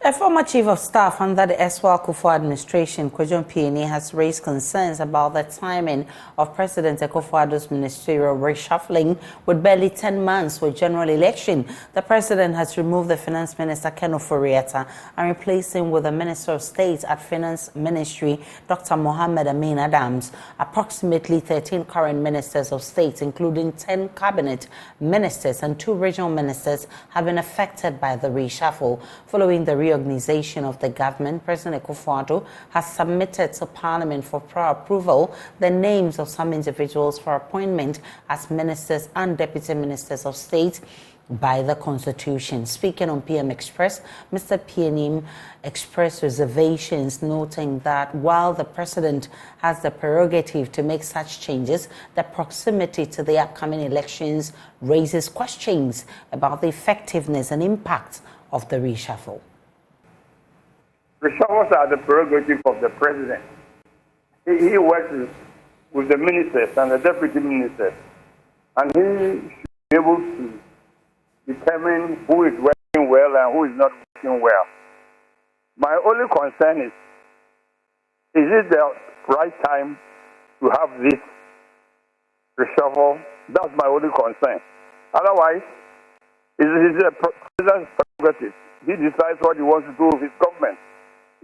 A former chief of staff under the Akufo-Addo administration, Kwejon has raised concerns about the timing of President Akufo-Addo's ministerial reshuffling. With barely 10 months for general election, the president has removed the finance minister, Ken Ofori-Atta, and replaced him with the Minister of State at Finance Ministry, Dr. Mohammed Amin Adams. Approximately 13 current ministers of state, including 10 cabinet ministers and 2 regional ministers, have been affected by the reshuffle. Following the reorganization of the government, President Akufo-Addo has submitted to Parliament for prior approval the names of some individuals for appointment as ministers and deputy ministers of state by the Constitution. Speaking on PM Express, Mr. Pienim expressed reservations, noting that while the president has the prerogative to make such changes, the proximity to the upcoming elections raises questions about the effectiveness and impact of the reshuffle. Reshuffles are the prerogative of the president. He works with the ministers and the deputy ministers, and he should be able to determine who is working well and who is not working well. My only concern is it the right time to have this reshuffle? That's my only concern. Otherwise, it is the president's prerogative. He decides what he wants to do with his government.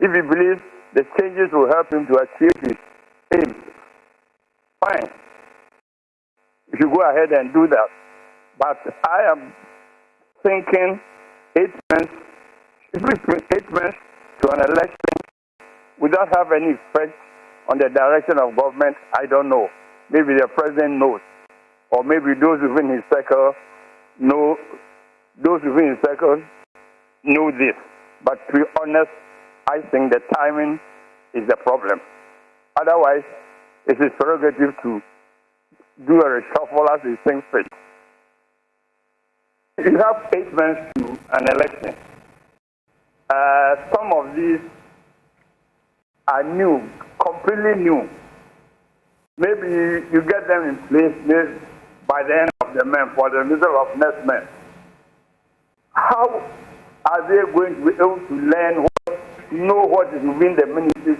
If he believes the changes will help him to achieve his aims, fine. You should go ahead and do that. But I am thinking 8 months, between 8 months to an election without have any effect on the direction of government, I don't know. Maybe the president knows, or maybe those within his circle know. Those within his circle know this. But to be honest, I think the timing is the problem. Otherwise, it is prerogative to do a reshuffle as he thinks fit. You have 8 months to an election. Some of these are new, completely new. Maybe you get them in place by the end of the month or the middle of next month. How are they going to be able to learn, know what is within the ministry,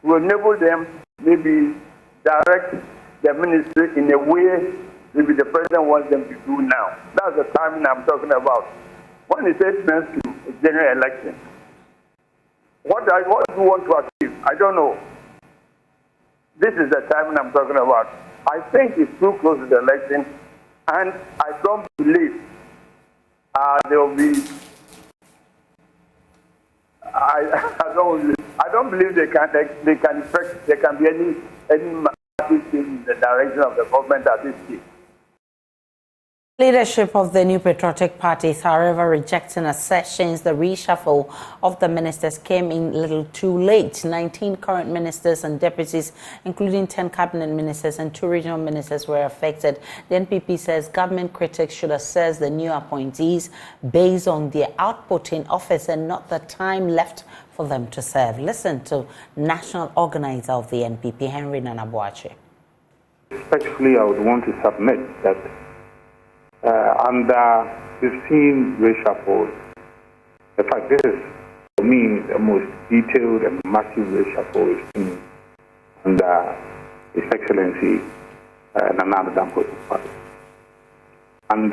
to enable them maybe direct the ministry in a way maybe the president wants them to do now? That's the timing I'm talking about. When it's 8 months to a general election, what do you want to achieve? I don't know. This is the timing I'm talking about. I think it's too close to the election, and I don't believe there will be. I don't believe there can be any massive change in the direction of the government at this stage. Leadership of the new Patriotic Party is, however, rejecting assertions the reshuffle of the ministers came in a little too late. 19 current ministers and deputies, including 10 cabinet ministers and 2 regional ministers, were affected. The NPP says government critics should assess the new appointees based on their output in office and not the time left for them to serve. Listen to national organizer of the NPP, Henry Nanabuache. Respectfully, I would want to submit that under 15 reshuffles, in fact, this is, for me, the most detailed and massive reshuffle we've seen under His Excellency Nana Addo Party. And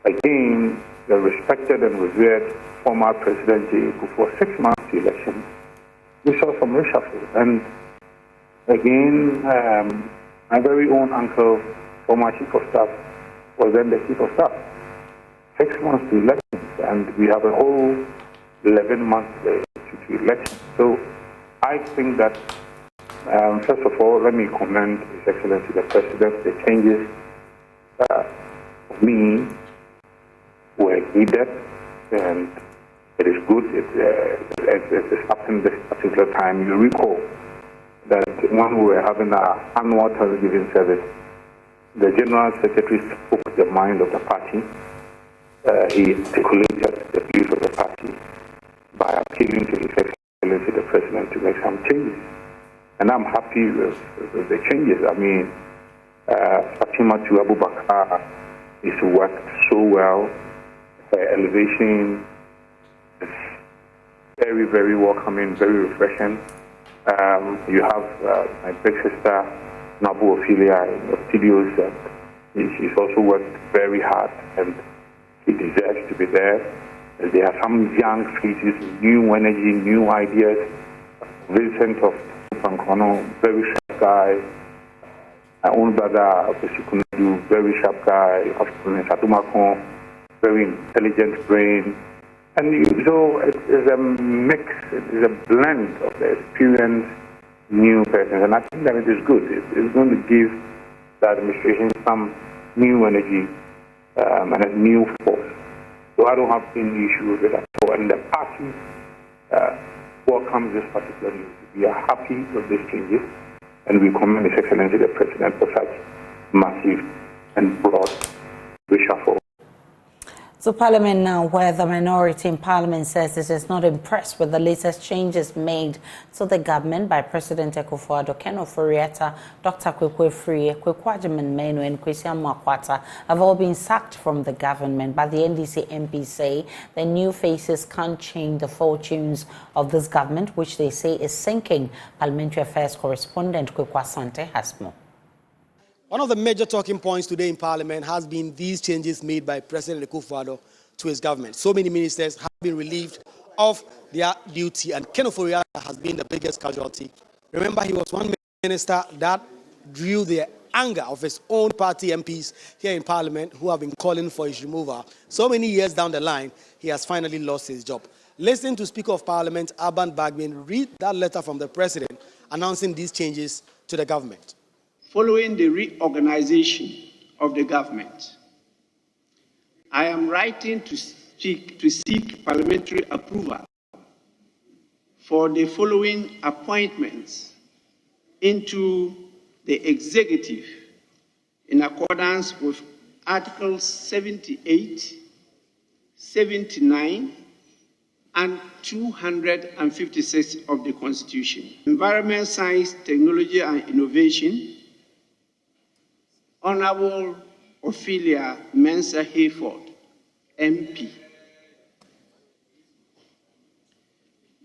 again, the respected and revered former President before 6 months to election, we saw some reshuffle. And again, my very own uncle, former Chief of Staff, was then the Chief of Staff. 6 months to elections, and we have a whole 11 months to elections. So I think that, first of all, let me commend His Excellency the President. The changes of me were needed, and it is good. It's happened this particular time. You recall that when we were having our annual Thanksgiving service, the General Secretary spoke the mind of the party. He articulated the views of the party by appealing to His Excellency the President to make some changes. And I'm happy with the changes. I mean, Fatima Abubakar has worked so well. Her elevation is very, very welcoming, very refreshing. You have my big sister, Nabu Ophelia, in the studios, and she's also worked very hard, and she deserves to be there. There are some young faces, new energy, new ideas. Vincent of Pankono, very sharp guy. My own brother, Akufo-Addo, very sharp guy. Satumakon, very intelligent brain. And so it is a mix, it is a blend of the experienced new persons. And I think that it is good. It's going to give the administration some new energy and a new force. So I don't have any issue with it at all. And the party welcomes this particular news. We are happy with these changes, and we commend His Excellency the President for such massive and broad reshuffle. So Parliament now, where the minority in Parliament says it is not impressed with the latest changes made to the government by President Akufo-Addo, Ken Ofori-Atta, Dr. Kwekwe-Free, Kwekwajiman-Menu and Kwesi Amoah-Akwata have all been sacked from the government, but the NDC MPs say the new faces can't change the fortunes of this government, which they say is sinking. Parliamentary Affairs correspondent Kwekwa Sante has more. One of the major talking points today in Parliament has been these changes made by President Akufo-Addo to his government. So many ministers have been relieved of their duty, and Ken Ofori-Atta has been the biggest casualty. Remember, he was one minister that drew the anger of his own party MPs here in Parliament who have been calling for his removal. So many years down the line, he has finally lost his job. Listen to Speaker of Parliament Alban Bagbin read that letter from the President announcing these changes to the government. Following the reorganization of the government, I am writing to seek parliamentary approval for the following appointments into the executive in accordance with Articles 78, 79, and 256 of the Constitution. Environment, Science, Technology, and Innovation, Honorable Ophelia Mensah-Hayford, MP.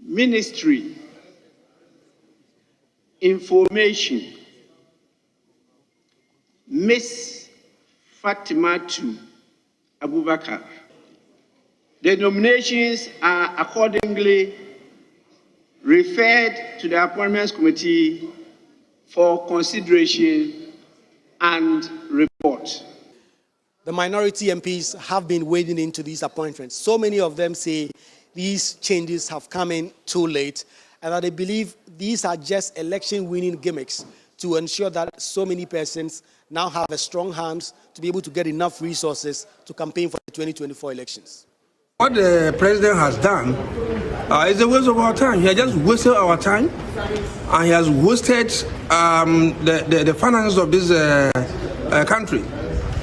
Ministry, Information, Miss Fatimatu Abubakar. The nominations are accordingly referred to the Appointments Committee for consideration and report. The minority MPs have been wading into these appointments. So many of them say these changes have come in too late and that they believe these are just election-winning gimmicks to ensure that so many persons now have a strong hands to be able to get enough resources to campaign for the 2024 elections. What the president has done is a waste of our time. He has just wasted our time, and he has wasted the finances of this country.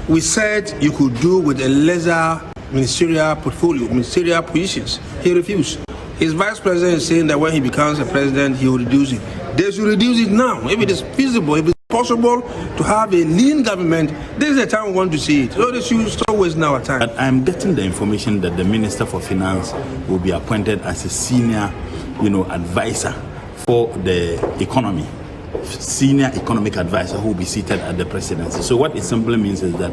We said you could do with a lesser ministerial portfolio, ministerial positions. He refused. His vice president is saying that when he becomes a president, he will reduce it. They should reduce it now. If it is feasible, if it's possible to have a lean government, this is the time we want to see it. So they should stop wasting our time. But I'm getting the information that the Minister for Finance will be appointed as a senior, advisor for the economy, senior economic advisor who will be seated at the presidency. So what it simply means is that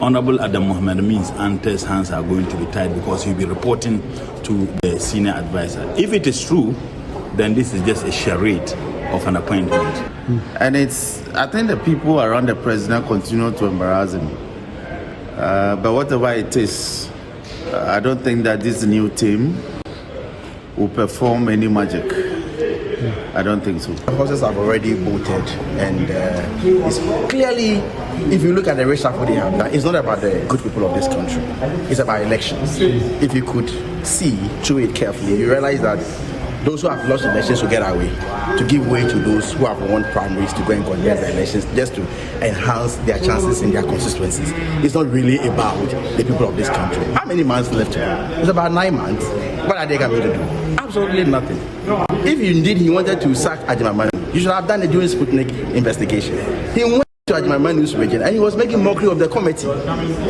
Honorable Adam Mohamed means Ante's hands are going to be tied because he'll be reporting to the senior advisor. If it is true, then this is just a charade of an appointment. And I think the people around the president continue to embarrass him. But whatever it is, I don't think that this new team will perform any magic. I don't think so. The horses have already voted, and it's clearly, if you look at the reshuffle they have done, it's not about the good people of this country. It's about elections. If you could see through it carefully, you realize that those who have lost elections will get away, to give way to those who have won primaries to go and contest the elections, just to enhance their chances in their constituencies. It's not really about the people of this country. How many months left to go? It's about 9 months. What are they going to do? Absolutely nothing. If indeed he wanted to sack Ajimamanu, you should have done it during Sputnik investigation. He went to Ajimaman's region and he was making mockery of the committee.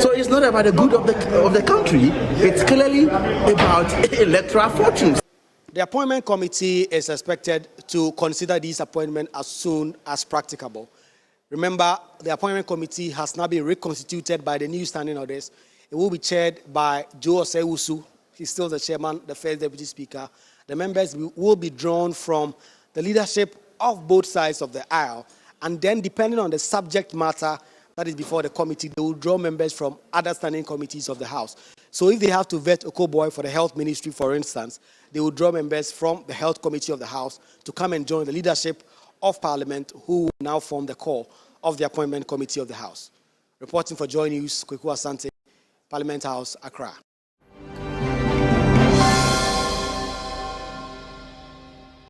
So it's not about the good of the country. It's clearly about electoral fortunes. The appointment committee is expected to consider these appointments as soon as practicable. Remember, the appointment committee has now been reconstituted by the new standing orders. It will be chaired by Joe Osei-Usu. He's still the chairman, the first deputy speaker. The members will be drawn from the leadership of both sides of the aisle. And then, depending on the subject matter that is before the committee, they will draw members from other standing committees of the House. So if they have to vet Okoboy for the health ministry, for instance, they will draw members from the health committee of the House to come and join the leadership of Parliament, who will now form the core of the appointment committee of the House. Reporting for JoyNews, Kweku Asante, Parliament House, Accra.